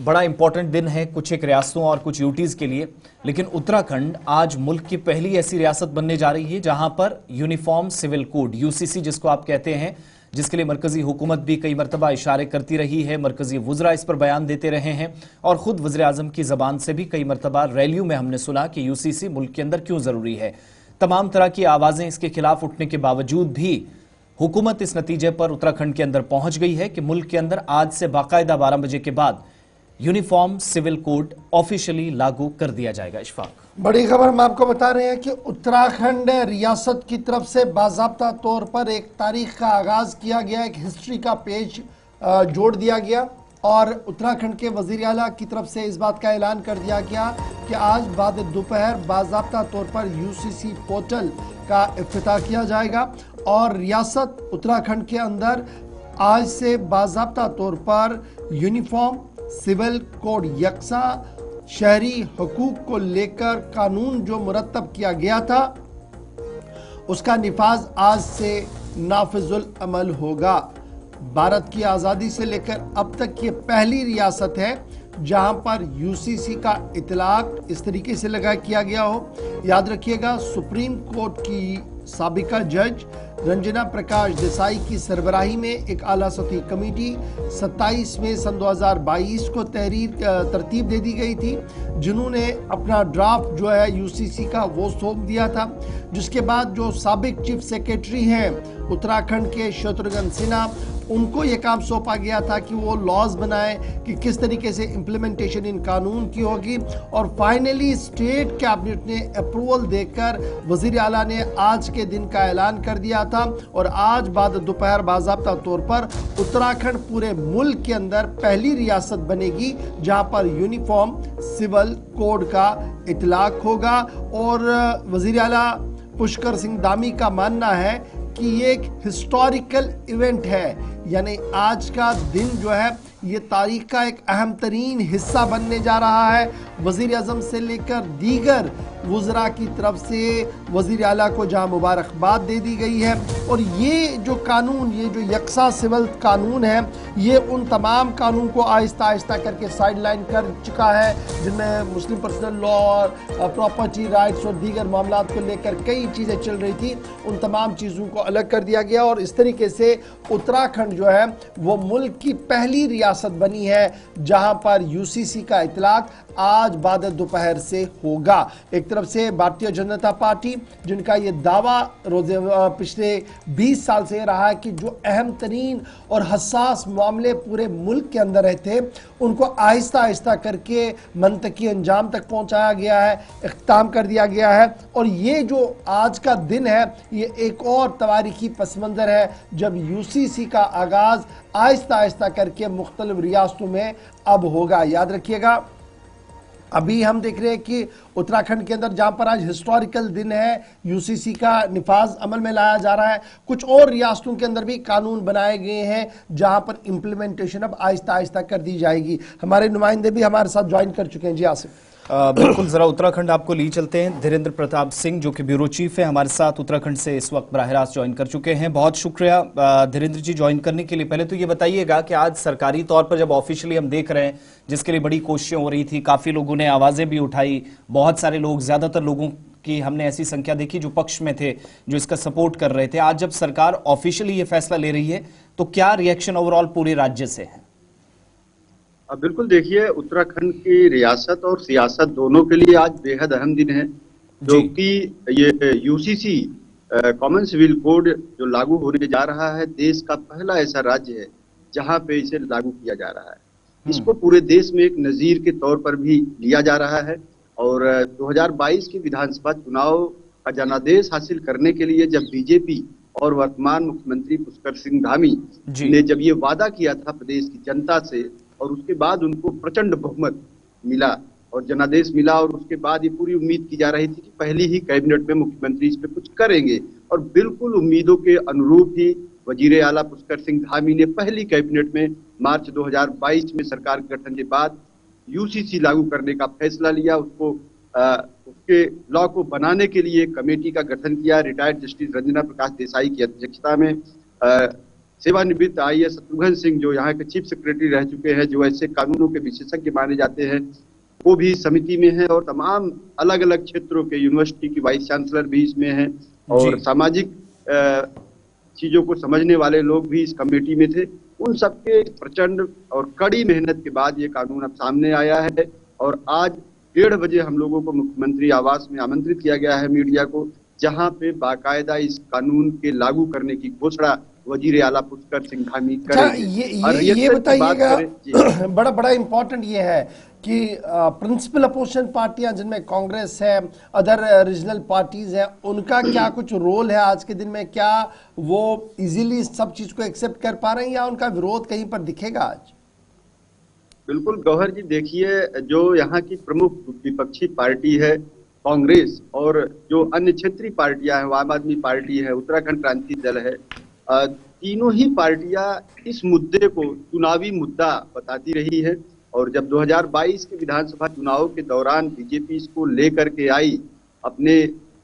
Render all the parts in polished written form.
बड़ा इंपॉर्टेंट दिन है कुछ एक रियासतों और कुछ यूटीज के लिए, लेकिन उत्तराखंड आज मुल्क की पहली ऐसी रियासत बनने जा रही है जहां पर यूनिफॉर्म सिविल कोड यूसीसी जिसको आप कहते हैं, जिसके लिए मरकजी हुकूमत भी कई मरतबा इशारे करती रही है, मरकजी वुज़रा इस पर बयान देते रहे हैं और खुद वज़ीर आज़म की जबान से भी कई मरतबा रैलियों में हमने सुना कि यूसीसी मुल्क के अंदर क्यों जरूरी है। तमाम तरह की आवाजें इसके खिलाफ उठने के बावजूद भी हुकूमत इस नतीजे पर उत्तराखंड के अंदर पहुंच गई है कि मुल्क के अंदर आज से बाकायदा 12 बजे के बाद यूनिफॉर्म सिविल कोड ऑफिशियली लागू कर दिया जाएगा। इशफाक, बड़ी खबर हम आपको बता रहे हैं कि उत्तराखंड रियासत की तरफ से बाज़ाब्ता तौर पर एक तारीख का आगाज किया गया, एक हिस्ट्री का पेज जोड़ दिया गया और उत्तराखंड के वज़ीर आला की तरफ से इस बात का ऐलान कर दिया गया कि आज बाद दोपहर बाज़ाब्ता तौर पर यूसीसी पोर्टल का इफ्तिताह किया जाएगा और रियासत उत्तराखंड के अंदर आज से बाज़ाब्ता तौर पर यूनिफॉर्म सिविल कोड यकसा शहरी हुकूक को लेकर कानून जो मुरतब किया गया था उसका निफाज आज से नाफिजुल अमल होगा। भारत की आज़ादी से लेकर अब तक ये पहली रियासत है जहां पर यूसीसी का इतलाक इस तरीके से लगा किया गया हो। याद रखिएगा, सुप्रीम कोर्ट की साबिका जज रंजना प्रकाश देसाई की सरबराही में एक आला सतही कमेटी 27 मई सन 2022 को तरतीब दे दी गई थी, जिन्होंने अपना ड्राफ्ट जो है यूसीसी का वो सौंप दिया था, जिसके बाद जो साबिक चीफ सेक्रेटरी हैं उत्तराखंड के शत्रुघ्न सिन्हा, उनको ये काम सौंपा गया था कि वो लॉज बनाए कि किस तरीके से इम्प्लीमेंटेशन इन कानून की होगी और फाइनली स्टेट कैबिनेट ने अप्रूवल देकर वज़ीर आला ने आज के दिन का ऐलान कर दिया था और आज बाद दोपहर बाज़ाब्ता तौर पर उत्तराखंड पूरे मुल्क के अंदर पहली रियासत बनेगी जहां पर यूनिफॉर्म सिविल कोड का इतलाक होगा। और वज़ीर आला पुष्कर सिंह धामी का मानना है कि ये एक हिस्टोरिकल इवेंट है, यानी आज का दिन जो है ये तारीख का एक अहम तरीन हिस्सा बनने जा रहा है। वज़ीर आज़म से लेकर दीगर वुज़रा की तरफ से वज़ीर आला को जहां मुबारकबाद दे दी गई है और ये जो कानून, ये जो यकसा सिविल कानून है, ये उन तमाम कानून को आहिस्ता आहिस्ता करके साइडलाइन कर चुका है जिनमें मुस्लिम पर्सनल लॉ और प्रॉपर्टी राइट्स और दीगर मामला को लेकर कई चीज़ें चल रही थी, उन तमाम चीज़ों को अलग कर दिया गया और इस तरीके से उत्तराखंड जो है वो मुल्क की पहली रियासत बनी है जहां पर यूसीसी का इतलाक आज बाद दोपहर से होगा। एक तरफ से भारतीय जनता पार्टी, जिनका ये दावा पिछले 20 साल से रहा है कि जो अहम तरीन और हसास मामले पूरे मुल्क के अंदर रहते उनको आहिस्ता आहिस्ता करके मंतकी अंजाम तक पहुंचाया गया है, इख्तिताम कर दिया गया है और ये जो आज का दिन है ये एक और तवारीखी पस मंज़र है जब यूसीसी का आगाज आहिस्ता आहिस्ता करके मुख्तलिफ रियासतों में अब होगा। याद रखिएगा, अभी हम देख रहे हैं कि उत्तराखंड के अंदर जहां पर आज हिस्टोरिकल दिन है, यूसीसी का निफाज अमल में लाया जा रहा है, कुछ और रियासतों के अंदर भी कानून बनाए गए हैं जहां पर इम्प्लीमेंटेशन अब आहिस्ता आहिस्ता कर दी जाएगी। हमारे नुमाइंदे भी हमारे साथ ज्वाइन कर चुके हैं। जी आसिफ, बिल्कुल, जरा उत्तराखंड आपको ली चलते हैं। धीरेन्द्र प्रताप सिंह जो कि ब्यूरो चीफ है हमारे साथ उत्तराखंड से इस वक्त बराह रास्त ज्वाइन कर चुके हैं। बहुत शुक्रिया धीरेन्द्र जी ज्वाइन करने के लिए। पहले तो ये बताइएगा कि आज सरकारी तौर पर जब ऑफिशियली हम देख रहे हैं, जिसके लिए बड़ी कोशिशें हो रही थी, काफी लोगों ने आवाजें भी उठाई, बहुत सारे लोग, ज्यादातर लोगों की हमने ऐसी संख्या देखी जो पक्ष में थे, जो इसका सपोर्ट कर रहे थे। आज जब सरकार ऑफिशियली ये फैसला ले रही है तो क्या रिएक्शन ओवरऑल पूरे राज्य से है? बिल्कुल, देखिए, उत्तराखंड की रियासत और सियासत दोनों के लिए आज बेहद अहम दिन है, जो कि ये यूसीसी कॉमन सिविल कोड जो लागू होने जा रहा है, देश का पहला ऐसा राज्य है जहां पे इसे लागू किया जा रहा है। इसको पूरे देश में एक नजीर के तौर पर भी लिया जा रहा है और 2022 के विधानसभा चुनाव का जनादेश हासिल करने के लिए जब बीजेपी और वर्तमान मुख्यमंत्री पुष्कर सिंह धामी ने जब ये वादा किया था प्रदेश की जनता से और उसके बाद उनको प्रचंड बहुमत मिला और जनादेश मिला और उसके बाद ये पूरी उम्मीद की जा रही थी कि पहली ही कैबिनेट में मुख्यमंत्री इस पे कुछ करेंगे और बिल्कुल उम्मीदों के अनुरूप ही वजीर आला पुष्कर सिंह धामी ने पहली कैबिनेट में मार्च 2022 में सरकार के गठन के बाद यूसीसी लागू करने का फैसला लिया। उसके लॉ को बनाने के लिए कमेटी का गठन किया, रिटायर्ड जस्टिस रंजना प्रकाश देसाई की अध्यक्षता में। सेवानिवृत्त आईएएस शत्रुघ्न सिंह जो यहाँ के चीफ सेक्रेटरी रह चुके हैं, जो ऐसे कानूनों के विशेषज्ञ माने जाते हैं, वो भी समिति में है। और तमाम अलग अलग क्षेत्रों के यूनिवर्सिटी की वाइस चांसलर भी इसमें हैं और सामाजिक चीजों को समझने वाले लोग भी इस कमेटी में थे। उन सबके प्रचंड और कड़ी मेहनत के बाद ये कानून अब सामने आया है और आज 1:30 बजे हम लोगों को मुख्यमंत्री आवास में आमंत्रित किया गया है मीडिया को, जहां पे बाकायदा इस कानून के लागू करने की घोषणा वजीर आला पुष्कर सिंह धामी करेंगे। ये बताइएगा, बड़ा इम्पोर्टेंट ये है कि प्रिंसिपल अपोजिशन पार्टियां जिनमें कांग्रेस है, अदर रीजनल पार्टीज हैं, उनका क्या कुछ रोल है आज के दिन में? क्या वो इजीली सब चीज को एक्सेप्ट कर पा रहे हैं या उनका विरोध कहीं पर दिखेगा आज? बिल्कुल गौहर जी, देखिए जो यहाँ की प्रमुख विपक्षी पार्टी है कांग्रेस और जो अन्य क्षेत्रीय पार्टियां हैं, आम आदमी पार्टी है, उत्तराखंड क्रांति दल है, तीनों ही पार्टियां इस मुद्दे को चुनावी मुद्दा बताती रही है। और जब 2022 के विधानसभा चुनाव के दौरान बीजेपी इसको लेकर के आई अपने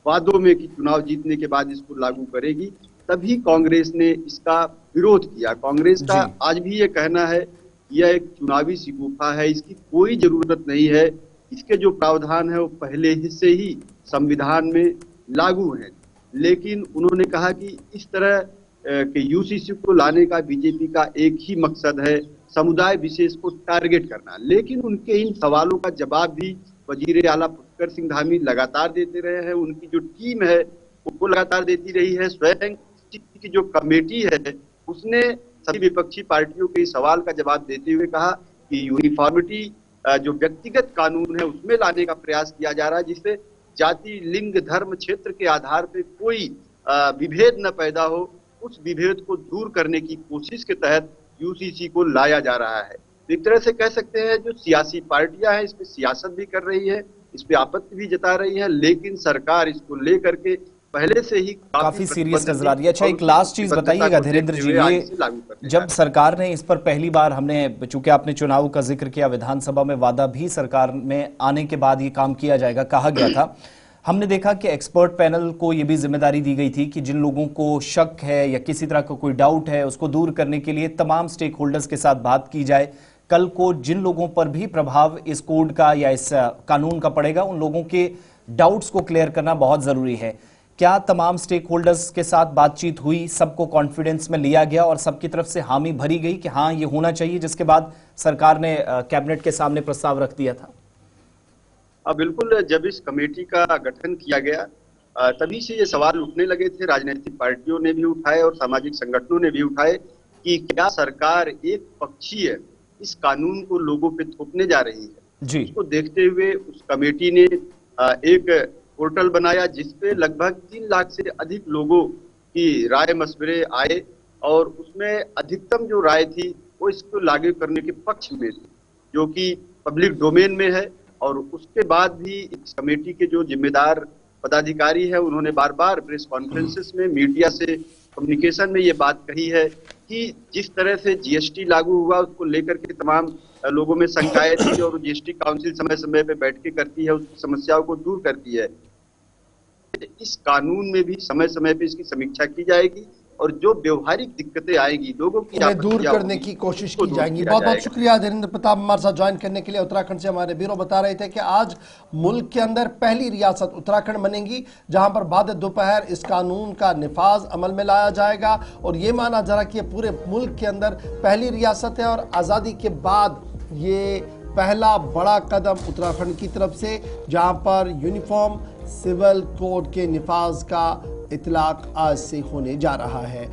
वादों में कि चुनाव जीतने के बाद इसको लागू करेगी, तभी कांग्रेस ने इसका विरोध किया। कांग्रेस का आज भी ये कहना है यह एक चुनावी शिकूफा है, इसकी कोई जरूरत नहीं है, इसके जो प्रावधान है वो पहले ही से ही संविधान में लागू है। लेकिन उन्होंने कहा कि इस तरह के यूसीसी को लाने का बीजेपी का एक ही मकसद है, समुदाय विशेष को टारगेट करना। लेकिन उनके इन सवालों का जवाब भी वजीर आला पुष्कर सिंह धामी लगातार देते रहे हैं, उनकी जो टीम है वो लगातार देती रही है। स्वयं की जो कमेटी है उसने सभी विपक्षी पार्टियों के सवाल का जवाब देते हुए कहा कि यूनिफॉर्मिटी जो व्यक्तिगत कानून है उसमें लाने का प्रयास किया जा रहा है, जिससे जाति, लिंग, धर्म, क्षेत्र के आधार पर कोई विभेद न पैदा हो, उस विभेद को दूर करने की कोशिश के तहत यूसीसी को लाया जा रहा है। एक तरह से कह सकते हैं जो सियासी पार्टियां हैं इस पे सियासत भी कर रही है, इस पे आपत्ति भी जता रही है, लेकिन सरकार इसको लेकर के पहले से ही काफी सीरियस नजर आ रही है। अच्छा, एक लास्ट चीज बताइएगा धीरेन्द्र जी, ये जब सरकार ने इस पर पहली बार, हमने चूंकि आपने चुनाव का जिक्र किया, विधानसभा में वादा भी सरकार में आने के बाद ये काम किया जाएगा कहा गया था, हमने देखा कि एक्सपर्ट पैनल को यह भी जिम्मेदारी दी गई थी कि जिन लोगों को शक है या किसी तरह का कोई डाउट है उसको दूर करने के लिए तमाम स्टेक होल्डर्स के साथ बात की जाए। कल को जिन लोगों पर भी प्रभाव इस कोड का या इस कानून का पड़ेगा उन लोगों के डाउट्स को क्लियर करना बहुत जरूरी है। क्या तमाम स्टेक होल्डर्स के साथ बातचीत हुई, सबको कॉन्फिडेंस में लिया गया और सबकी तरफ से हामी भरी गई कि हाँ ये होना चाहिए, जिसके बाद सरकार ने कैबिनेट के सामने प्रस्ताव रख दिया था? बिल्कुल, जब इस कमेटी का गठन किया गया तभी से ये सवाल उठने लगे थे, राजनीतिक पार्टियों ने भी उठाए और सामाजिक संगठनों ने भी उठाए कि क्या सरकार एक पक्षीय इस कानून को लोगों पे थोपने जा रही है जी। इसको देखते हुए उस कमेटी ने एक पोर्टल बनाया जिसपे लगभग 3 लाख से अधिक लोगों की राय मशवरे आए और उसमें अधिकतम जो राय थी वो इसको लागू करने के पक्ष में थी, जो कि पब्लिक डोमेन में है। और उसके बाद भी इस कमेटी के जो जिम्मेदार पदाधिकारी है उन्होंने बार बार प्रेस कॉन्फ्रेंसेस में मीडिया से कम्युनिकेशन में ये बात कही है कि जिस तरह से जीएसटी लागू हुआ उसको लेकर के तमाम लोगों में शंकाएं थी और जीएसटी काउंसिल समय समय पे बैठ के करती है, उसकी समस्याओं को दूर करती है। इस कानून में भी समय समय पे इसकी समीक्षा की जाएगी और जो व्यवहारिक दिक्कतें आएगी लोगों की दूर करने की कोशिश की जाएगी। बहुत बहुत शुक्रिया धीरेन्द्र प्रताप हमारे साथ ज्वाइन करने के लिए। उत्तराखंड से हमारे ब्यूरो बता रहे थे कि आज मुल्क के अंदर पहली रियासत उत्तराखंड बनेगी जहां पर बाद दोपहर इस कानून का निफाज अमल में लाया जाएगा और ये माना जा रहा कि पूरे मुल्क के अंदर पहली रियासत है और आज़ादी के बाद ये पहला बड़ा कदम उत्तराखंड की तरफ से जहां पर यूनिफॉर्म सिविल कोड के निफाज का इतलाक आज से होने जा रहा है।